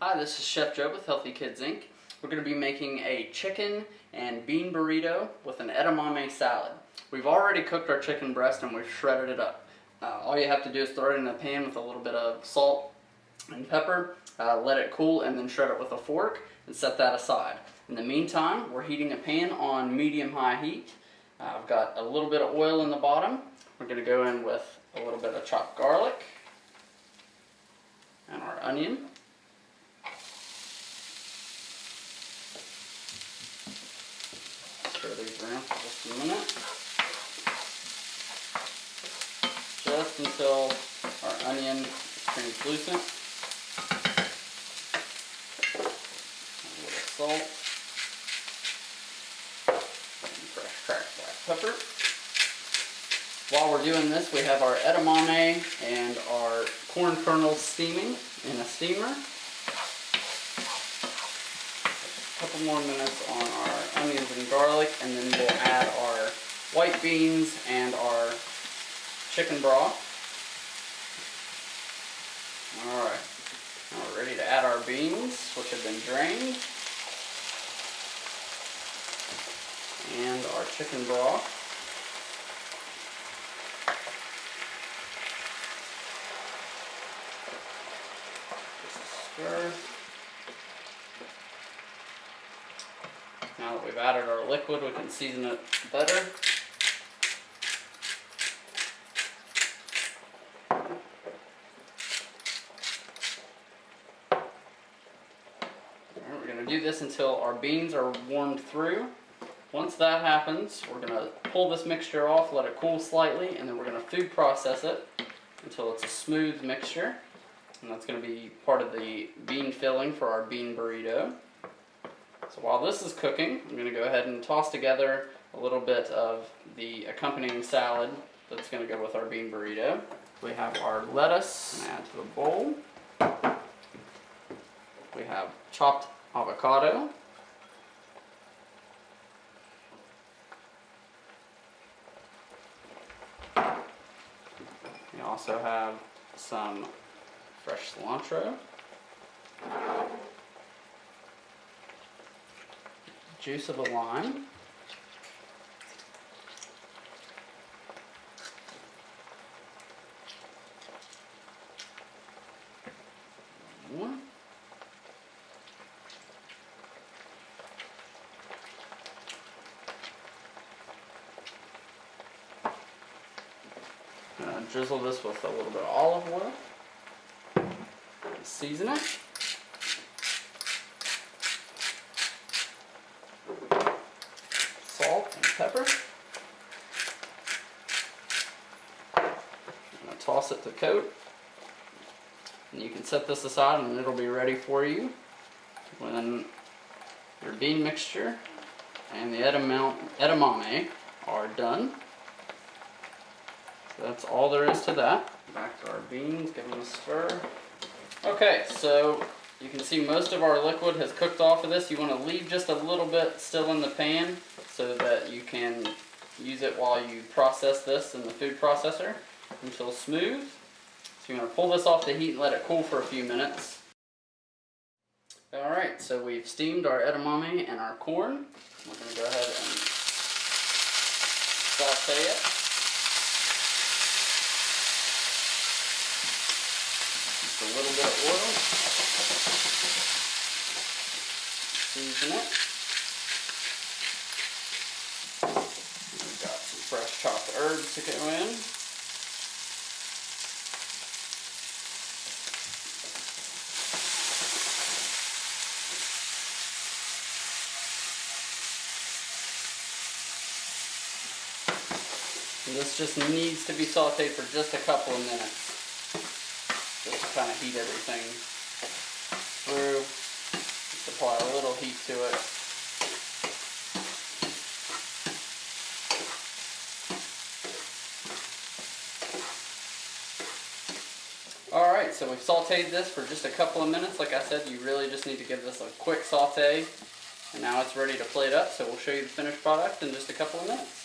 Hi, this is Chef Joe with Healthy Kids Inc. We're going to be making a chicken and bean burrito with an edamame salad. We've already cooked our chicken breast and we've shredded it up. All you have to do is throw it in a pan with a little bit of salt and pepper, let it cool, and then shred it with a fork and set that aside. In the meantime, we're heating a pan on medium-high heat. I've got a little bit of oil in the bottom. We're going to go in with a little bit of chopped garlic and our onion. Stir these around for just a minute. Just until our onion is translucent. A little salt. And fresh cracked black pepper. While we're doing this, we have our edamame and our corn kernels steaming in a steamer. A couple more minutes on our onions and garlic, and then we'll add our white beans and our chicken broth. Alright, now we're ready to add our beans, which have been drained, and our chicken broth. Just a stir. Now that we've added our liquid, we can season it better. We're going to do this until our beans are warmed through. Once that happens, we're going to pull this mixture off, let it cool slightly, and then we're going to food process it until it's a smooth mixture. And that's going to be part of the bean filling for our bean burrito. So while this is cooking, I'm going to go ahead and toss together a little bit of the accompanying salad that's going to go with our bean burrito. We have our lettuce, add to the bowl. We have chopped avocado. We also have some fresh cilantro. Juice of a lime. One. Drizzle this with a little bit of olive oil. Season it. Salt and pepper. I'm going to toss it to coat. And you can set this aside and it'll be ready for you when your bean mixture and the edamame are done. So that's all there is to that. Back to our beans, give them a stir. Okay, so you can see most of our liquid has cooked off of this. You want to leave just a little bit still in the pan so that you can use it while you process this in the food processor until smooth. So you want to pull this off the heat and let it cool for a few minutes. Alright, so we've steamed our edamame and our corn. We're going to go ahead and saute it. Just a little bit of oil. Season it. We've got some fresh chopped herbs to go in. And this just needs to be sauteed for just a couple of minutes. Just to kind of heat everything through. Just apply a little heat to it. Alright, so we've sauteed this for just a couple of minutes. Like I said, you really just need to give this a quick saute. And now it's ready to plate up, so we'll show you the finished product in just a couple of minutes.